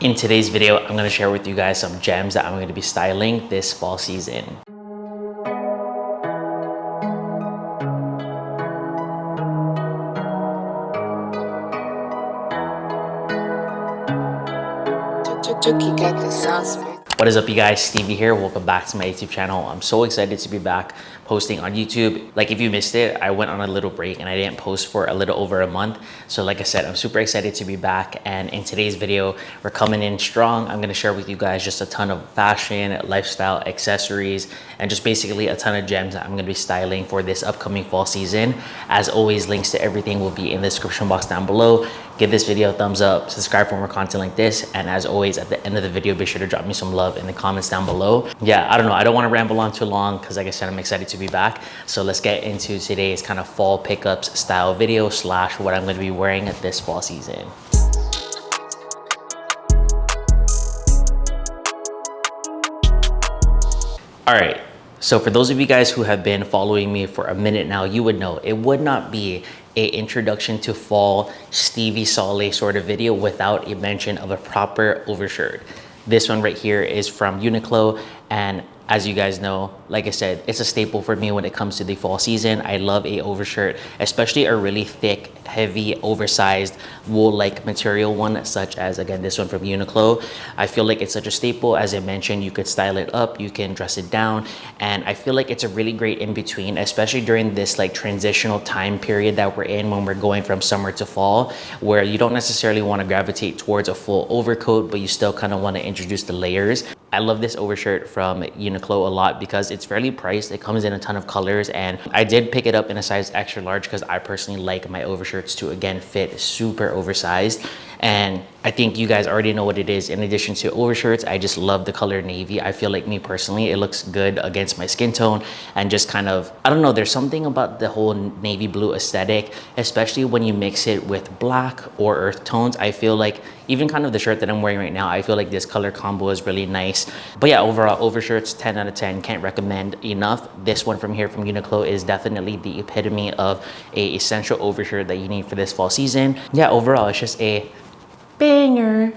In today's video, I'm going to share with you guys some gems that I'm going to be styling this fall season. What is up, you guys? Stevie here. Welcome back to my YouTube channel. I'm so excited to be back posting on YouTube. Like, if you missed it, I went on a little break and I didn't post for a little over a month. So like I said, I'm super excited to be back. And in today's video, we're coming in strong. I'm going to share with you guys just a ton of fashion, lifestyle, accessories, and just basically a ton of gems that I'm going to be styling for this upcoming fall season. As always, links to everything will be in the description box down below. Give this video a thumbs up, subscribe for more content like this, and as always, at the end of the video, be sure to drop me some love in the comments down below. Yeah, I don't know, I don't want to ramble on too long because like I said, I'm excited to be back. So let's get into today's kind of fall pickups style video slash what I'm going to be wearing at this fall season. All right. So for those of you guys who have been following me for a minute now, you would know it would not be a introduction to fall STEVIE SALLE sort of video without a mention of a proper overshirt. This one right here is from Uniqlo, and as you guys know, like I said, it's a staple for me when it comes to the fall season. I love a overshirt, especially a really thick, heavy, oversized wool-like material one, such as, again, this one from Uniqlo. I feel like it's such a staple. As I mentioned, you could style it up, you can dress it down, and I feel like it's a really great in-between, especially during this like transitional time period that we're in when we're going from summer to fall, where you don't necessarily want to gravitate towards a full overcoat, but you still kind of want to introduce the layers. I love this overshirt from Uniqlo a lot because it's fairly priced. It comes in a ton of colors, and I did pick it up in a size extra large because I personally like my overshirts to, again, fit super oversized. And I think you guys already know what it is. In addition to overshirts, I just love the color navy. I feel like, me personally, it looks good against my skin tone, and just kind of, I don't know, there's something about the whole navy blue aesthetic, especially when you mix it with black or earth tones. I feel like even kind of the shirt that I'm wearing right now, I feel like this color combo is really nice. But yeah, overall, overshirts, 10 out of 10, can't recommend enough. This one from here from Uniqlo is definitely the epitome of a essential overshirt that you need for this fall season. Yeah, overall, it's just a banger.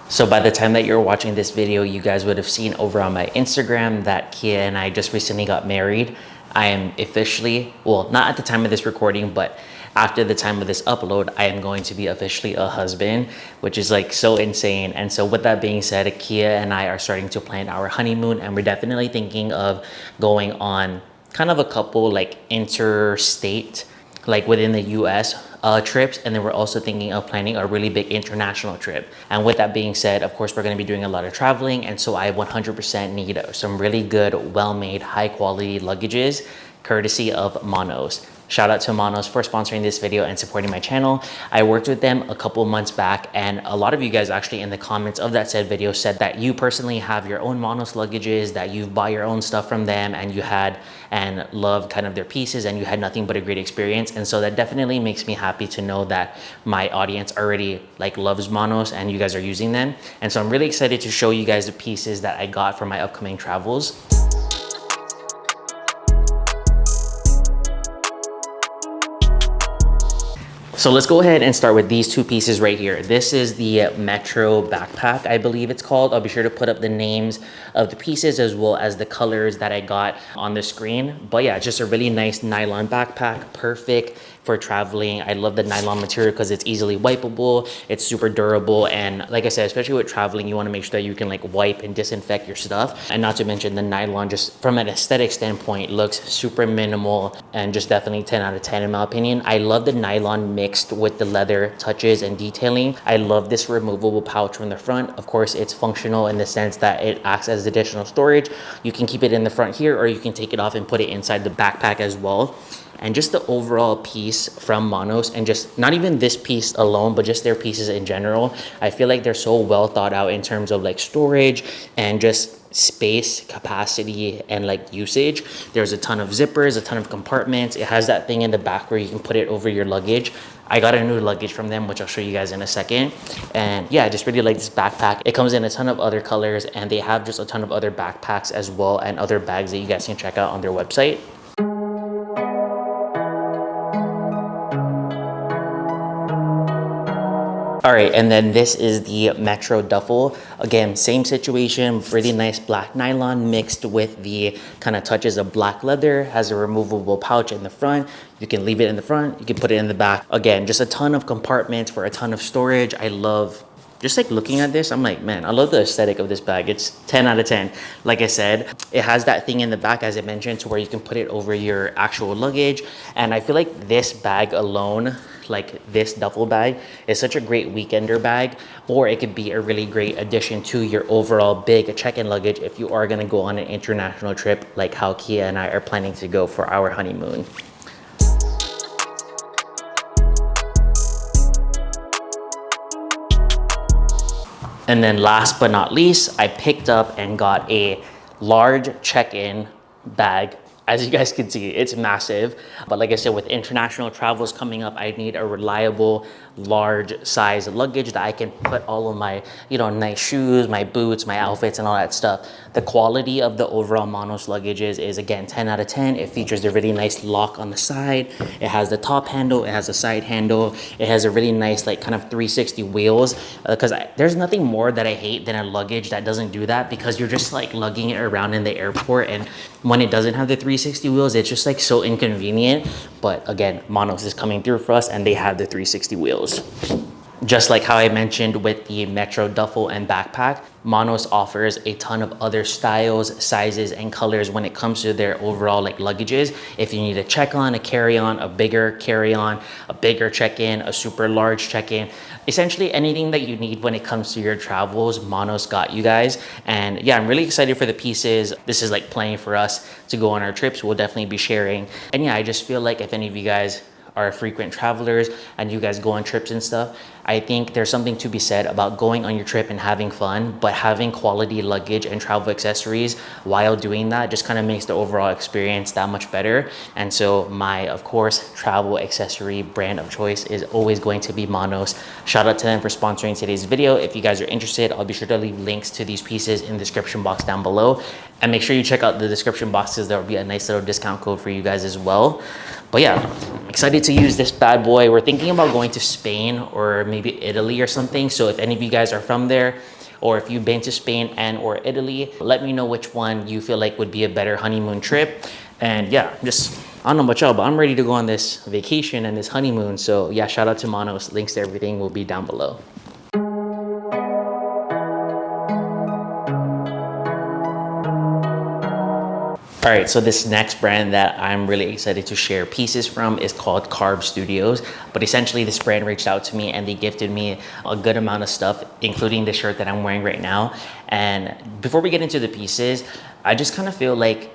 So by the time that you're watching this video, you guys would have seen over on my Instagram that Kia and I just recently got married. I am officially, well, not at the time of this recording, but after the time of this upload, I am going to be officially a husband, which is like so insane. And so with that being said, Kia and I are starting to plan our honeymoon, and we're definitely thinking of going on kind of a couple like interstate, like within the US trips, and then we're also thinking of planning a really big international trip. And with that being said, of course, we're going to be doing a lot of traveling, and so I 100% need some really good, well-made, high-quality luggages courtesy of Monos. Shout out to Monos for sponsoring this video and supporting my channel. I worked with them a couple months back, and a lot of you guys actually in the comments of that said video said that you personally have your own Monos luggages, that you've bought your own stuff from them, and you had and loved kind of their pieces, and you had nothing but a great experience. And so that definitely makes me happy to know that my audience already like loves Monos and you guys are using them. And so I'm really excited to show you guys the pieces that I got for my upcoming travels. So let's go ahead and start with these two pieces right here. This is the Metro backpack, I believe it's called. I'll be sure to put up the names of the pieces as well as the colors that I got on the screen. But yeah, it's just a really nice nylon backpack, perfect for traveling. I love the nylon material because it's easily wipeable, it's super durable, and like I said, especially with traveling, you want to make sure that you can like wipe and disinfect your stuff. And not to mention the nylon, just from an aesthetic standpoint, looks super minimal and just definitely 10 out of 10 in my opinion. I love the nylon mixed with the leather touches and detailing. I love this removable pouch from the front. Of course, it's functional in the sense that it acts as additional storage. You can keep it in the front here, or you can take it off and put it inside the backpack as well. And just the overall piece from Monos, and just not even this piece alone, but just their pieces in general, I feel like they're so well thought out in terms of like storage and just space capacity and like usage. There's a ton of zippers, a ton of compartments. It has that thing in the back where you can put it over your luggage. I got a new luggage from them, which I'll show you guys in a second. And yeah, I just really like this backpack. It comes in a ton of other colors, and they have just a ton of other backpacks as well and other bags that you guys can check out on their website. All right, and then this is the Metro Duffel. Again, same situation, really nice black nylon mixed with the kind of touches of black leather, has a removable pouch in the front. You can leave it in the front, you can put it in the back. Again, just a ton of compartments for a ton of storage. I love just like looking at this, I'm like, man, I love the aesthetic of this bag. It's 10 out of 10. Like I said, it has that thing in the back, as I mentioned, to where you can put it over your actual luggage. And I feel like this bag alone, like this duffel bag, is such a great weekender bag, or it could be a really great addition to your overall big check-in luggage if you are gonna go on an international trip like how Kia and I are planning to go for our honeymoon. And then last but not least, I picked up and got a large check-in bag. As you guys can see, it's massive. But like I said, with international travels coming up, I need a reliable, large size luggage that I can put all of my, nice shoes, my boots, my outfits, and all that stuff. The quality of the overall Manos luggages is, again, 10 out of 10. It features a really nice lock on the side. It has the top handle, it has a side handle. It has a really nice, like, kind of 360 wheels. Because there's nothing more that I hate than a luggage that doesn't do that, because you're just like lugging it around in the airport, and when it doesn't have the 360 wheels, it's just like so inconvenient. But again, Manos is coming through for us, and they have the 360 wheels. Just like how I mentioned with the Metro Duffel and backpack, Manos offers a ton of other styles, sizes, and colors when it comes to their overall like luggages. If you need a check-on, a carry-on, a bigger carry-on, a bigger check-in, a super large check-in, essentially anything that you need when it comes to your travels, Manos got you guys. And yeah, I'm really excited for the pieces. This is like playing for us to go on our trips. We'll definitely be sharing. And yeah, I just feel like if any of you guys are frequent travelers and you guys go on trips and stuff, I think there's something to be said about going on your trip and having fun, but having quality luggage and travel accessories while doing that just kind of makes the overall experience that much better. And so my, of course, travel accessory brand of choice is always going to be Manos. Shout out to them for sponsoring today's video. If you guys are interested, I'll be sure to leave links to these pieces in the description box down below. And make sure you check out the description boxes. There will be a nice little discount code for you guys as well. But yeah, excited to use this bad boy. We're thinking about going to Spain or maybe Italy or something. So if any of you guys are from there, or if you've been to Spain and or Italy, let me know which one you feel like would be a better honeymoon trip. And yeah, just, I don't know about y'all, but I'm ready to go on this vacation and this honeymoon. So yeah, shout out to Manos. Links to everything will be down below. All right, so this next brand that I'm really excited to share pieces from is called Carb Studios. But essentially this brand reached out to me and they gifted me a good amount of stuff, including the shirt that I'm wearing right now. And before we get into the pieces, I just kind of feel like,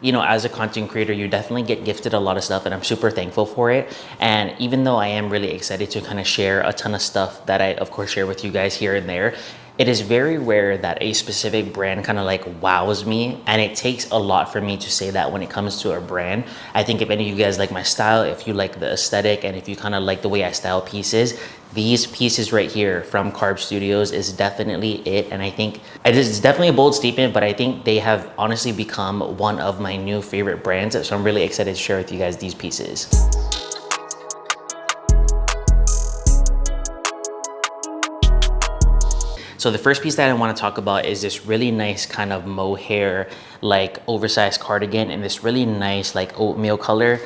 as a content creator, you definitely get gifted a lot of stuff, and I'm super thankful for it. And even though I am really excited to kind of share a ton of stuff that I, of course, share with you guys here and there, it is very rare that a specific brand kind of like wows me, and it takes a lot for me to say that when it comes to a brand. I think if any of you guys like my style, if you like the aesthetic, and if you kind of like the way I style pieces, these pieces right here from Carb Studios is definitely it. And I think it's definitely a bold statement, but I think they have honestly become one of my new favorite brands. So I'm really excited to share with you guys these pieces. So the first piece that I want to talk about is this really nice kind of mohair, like oversized cardigan in this really nice like oatmeal color.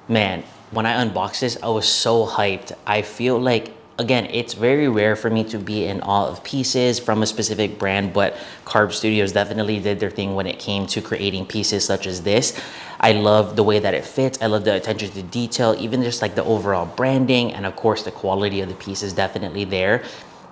Man, when I unboxed this, I was so hyped. I feel like, again, it's very rare for me to be in awe of pieces from a specific brand, but Carb Studios definitely did their thing when it came to creating pieces such as this. I love the way that it fits. I love the attention to detail, even just like the overall branding, and of course the quality of the piece is definitely there.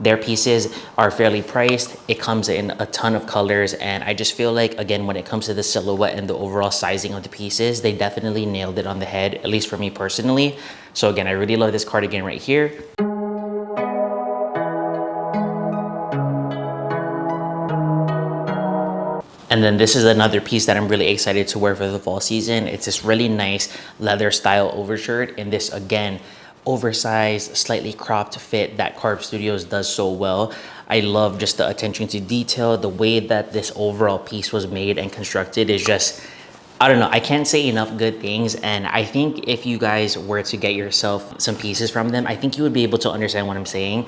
Their pieces are fairly priced. It comes in a ton of colors, and I just feel like, again, when it comes to the silhouette and the overall sizing of the pieces, they definitely nailed it on the head, at least for me personally. So again, I really love this cardigan right here. And then this is another piece that I'm really excited to wear for the fall season. It's this really nice leather style overshirt in this, again, oversized, slightly cropped fit that Carb Studios does so well. I love just the attention to detail. The way that this overall piece was made and constructed is just I don't know, I can't say enough good things, and I think if you guys were to get yourself some pieces from them, I think you would be able to understand what I'm saying.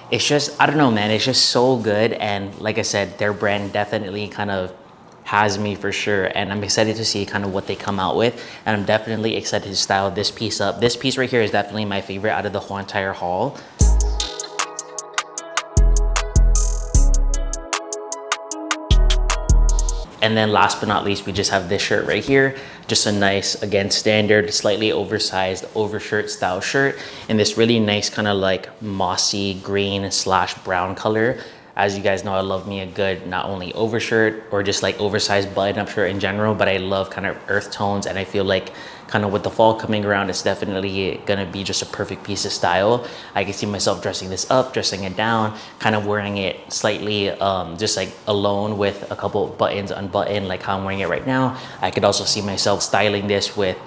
It's just, I don't know, man, it's just so good. And like I said, their brand definitely kind of has me for sure, and I'm excited to see kind of what they come out with, and I'm definitely excited to style this piece up. This piece right here is definitely my favorite out of the whole entire haul. And then last but not least, we just have this shirt right here. Just a nice, again, standard, slightly oversized overshirt style shirt in this really nice kind of like mossy green slash brown color. As you guys know, I love me a good, not only overshirt or just like oversized button-up shirt in general, but I love kind of earth tones. And I feel like kind of with the fall coming around, it's definitely gonna be just a perfect piece of style. I can see myself dressing this up, dressing it down, kind of wearing it slightly just like alone with a couple buttons unbuttoned, like how I'm wearing it right now. I could also see myself styling this with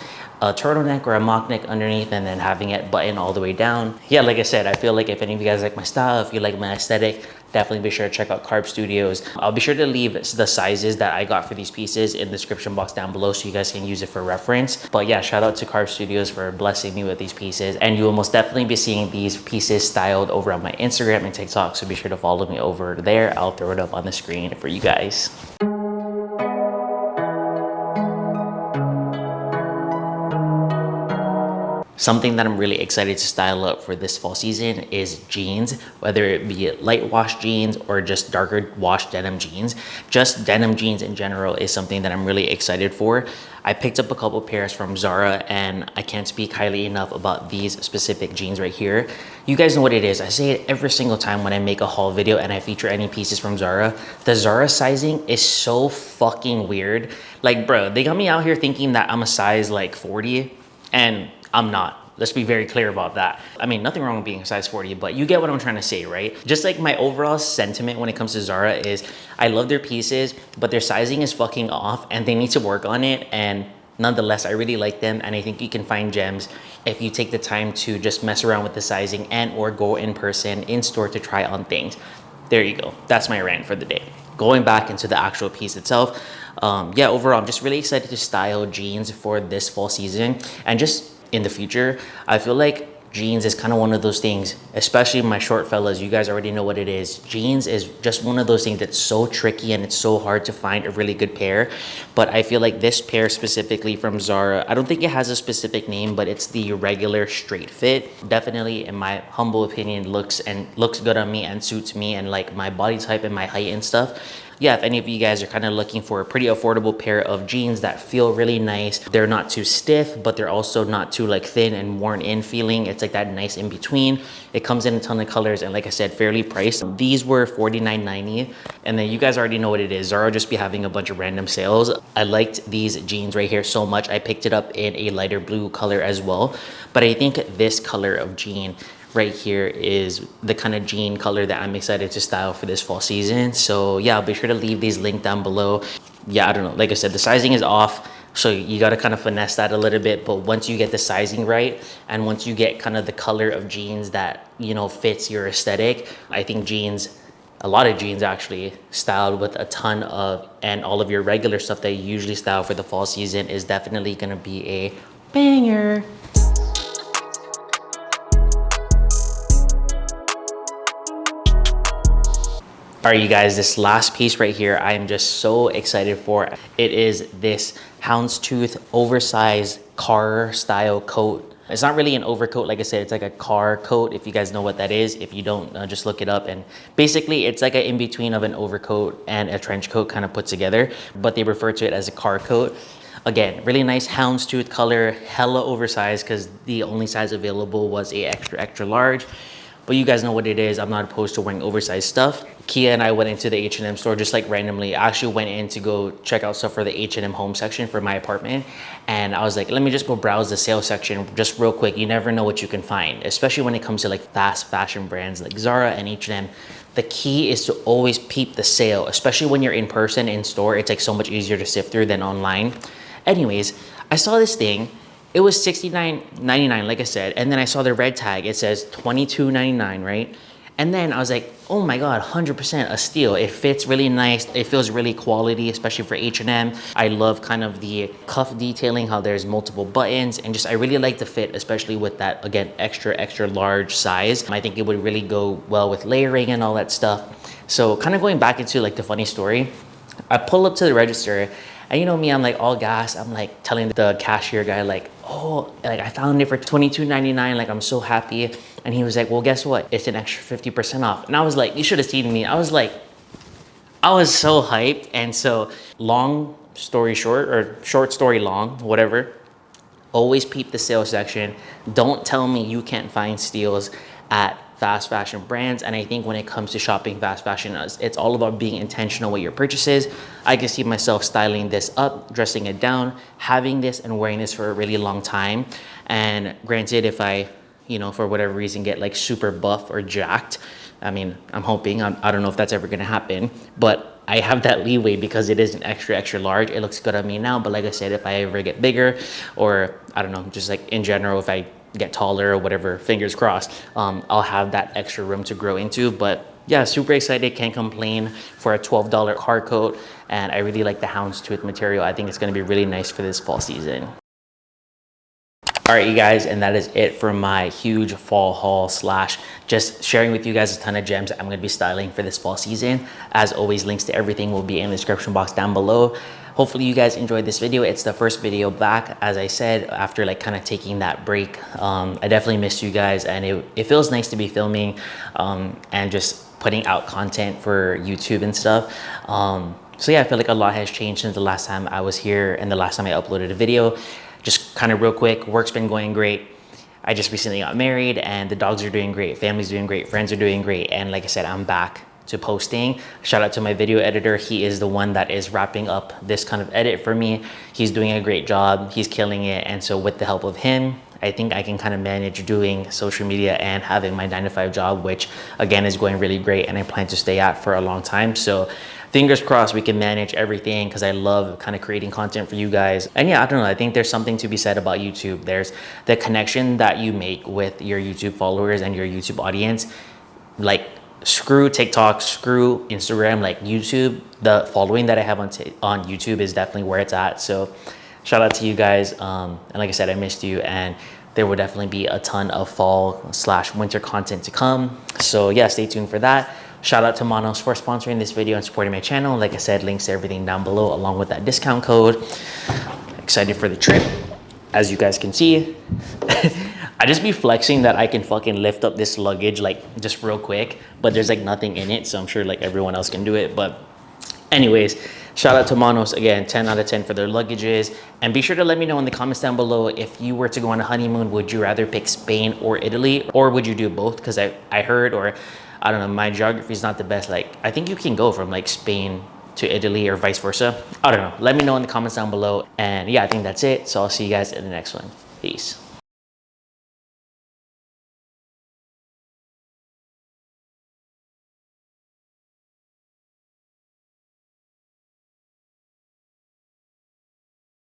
a turtleneck or a mock neck underneath and then having it button all the way down. Yeah, like I said, I feel like if any of you guys like my style, if you like my aesthetic, definitely be sure to check out Carb Studios. I'll be sure to leave the sizes that I got for these pieces in the description box down below so you guys can use it for reference. But yeah, shout out to Carb Studios for blessing me with these pieces. And you will most definitely be seeing these pieces styled over on my Instagram and TikTok. So be sure to follow me over there. I'll throw it up on the screen for you guys. Something that I'm really excited to style up for this fall season is jeans, whether it be light wash jeans or just darker wash denim jeans. Just denim jeans in general is something that I'm really excited for. I picked up a couple pairs from Zara, and I can't speak highly enough about these specific jeans right here. You guys know what it is. I say it every single time when I make a haul video and I feature any pieces from Zara. The Zara sizing is so fucking weird. Like, bro, they got me out here thinking that I'm a size like 40, and I'm not. Let's be very clear about that. I mean, nothing wrong with being a size 40, but you get what I'm trying to say, right? Just like my overall sentiment when it comes to Zara is I love their pieces, but their sizing is fucking off and they need to work on it. And nonetheless, I really like them. And I think you can find gems if you take the time to just mess around with the sizing and or go in person, in store to try on things. There you go. That's my rant for the day. Going back into the actual piece itself, yeah, overall, I'm just really excited to style jeans for this fall season. And just in the future, I feel like jeans is kind of one of those things, especially my short fellas, you guys already know what it is. Jeans is just one of those things that's so tricky and it's so hard to find a really good pair. But I feel like this pair specifically from Zara, I don't think it has a specific name, but it's the regular straight fit. Definitely, in my humble opinion, looks good on me and suits me and like my body type and my height and stuff. Yeah, if any of you guys are kind of looking for a pretty affordable pair of jeans that feel really nice, they're not too stiff, but they're also not too like thin and worn in feeling. It's like that nice in between. It comes in a ton of colors and like I said, fairly priced. These were $49.90. And then you guys already know what it is. Zara just be having a bunch of random sales. I liked these jeans right here so much. I picked it up in a lighter blue color as well. But I think this color of jean right here is the kind of jean color that I'm excited to style for this fall season. So yeah, I'll be sure to leave these linked down below. Yeah, I don't know, like I said, the sizing is off, so you got to kind of finesse that a little bit. But once you get the sizing right and once you get kind of the color of jeans that, you know, fits your aesthetic, I think jeans, a lot of jeans actually styled with a ton of, and all of your regular stuff that you usually style for the fall season is definitely going to be a banger. All right, you guys, this last piece right here, I am just so excited for. It is this houndstooth oversized car style coat. It's not really an overcoat, like I said, it's like a car coat, if you guys know what that is. If you don't, just look it up. And basically, it's like an in-between of an overcoat and a trench coat kind of put together, but they refer to it as a car coat. Again, really nice houndstooth color, hella oversized because the only size available was a extra large. But you guys know what it is. I'm not opposed to wearing oversized stuff. Kia and I went into the H&M store just like randomly. I actually went in to go check out stuff for the H&M home section for my apartment. And I was like, let me just go browse the sale section just real quick. You never know what you can find, especially when it comes to like fast fashion brands like Zara and H&M. The key is to always peep the sale, especially when you're in person in store. It's like so much easier to sift through than online. Anyways, I saw this thing. It was $69.99, like I said, and then I saw the red tag. It says $22.99, right? And then I was like, oh my God, 100% a steal. It fits really nice. It feels really quality, especially for H&M. I love kind of the cuff detailing, how there's multiple buttons, and just I really like the fit, especially with that, again, extra large size. I think it would really go well with layering and all that stuff. So kind of going back into like the funny story, I pull up to the register, and you know me, I'm like all gas. I'm like telling the cashier guy like, oh, like I found it for $22.99. Like I'm so happy. And he was like, well, guess what? It's an extra 50% off. And I was like, you should have seen me. I was so hyped. And so long story short, or short story long, whatever, always peep the sales section. Don't tell me you can't find steals at fast fashion brands. And I think when it comes to shopping fast fashion, it's all about being intentional with your purchases. I can see myself styling this up, dressing it down, having this and wearing this for a really long time. And granted, if I, you know, for whatever reason get like super buff or jacked, I mean, I'm hoping, I don't know if that's ever gonna happen, but I have that leeway because it is an extra large. It looks good on me now, but like I said, if I ever get bigger, or I don't know, just like in general, if I get taller or whatever, fingers crossed, I'll have that extra room to grow into. But yeah, super excited, can't complain for a $12 car coat. And I really like the houndstooth material. I think it's gonna be really nice for this fall season. All right, you guys, and that is it for my huge fall haul slash just sharing with you guys a ton of gems I'm gonna be styling for this fall season. As always, links to everything will be in the description box down below. Hopefully you guys enjoyed this video. It's the first video back, as I said, after like kind of taking that break. I definitely missed you guys, and it feels nice to be filming and just putting out content for YouTube and stuff. So yeah, I feel like a lot has changed since the last time I was here and the last time I uploaded a video. Just kind of real quick, work's been going great. I just recently got married, and the dogs are doing great, family's doing great, friends are doing great. And like I said, I'm back to posting. Shout out to my video editor. He is the one that is wrapping up this kind of edit for me. He's doing a great job. He's killing it. And so with the help of him, I think I can kind of manage doing social media and having my 9-to-5 job, which again is going really great, and I plan to stay at for a long time. So fingers crossed we can manage everything, because I love kind of creating content for you guys. And yeah, I don't know, I think there's something to be said about YouTube. There's the connection that you make with your YouTube followers and your YouTube audience. Like, screw TikTok, screw Instagram, like YouTube, the following that I have on YouTube is definitely where it's at. So shout out to you guys. And like I said, I missed you, and there will definitely be a ton of fall slash winter content to come. So yeah, stay tuned for that. Shout out to Monos for sponsoring this video and supporting my channel. Like I said, links to everything down below along with that discount code. Excited for the trip, as you guys can see. I just be flexing that I can fucking lift up this luggage like just real quick, but there's like nothing in it, so I'm sure like everyone else can do it. But anyways, shout out to Monos again, 10 out of 10 for their luggages. And be sure to let me know in the comments down below, if you were to go on a honeymoon, would you rather pick Spain or Italy, or would you do both? Because I heard, or I don't know, my geography is not the best. Like, I think you can go from like Spain to Italy or vice versa. I don't know. Let me know in the comments down below. And yeah, I think that's it. So I'll see you guys in the next one. Peace.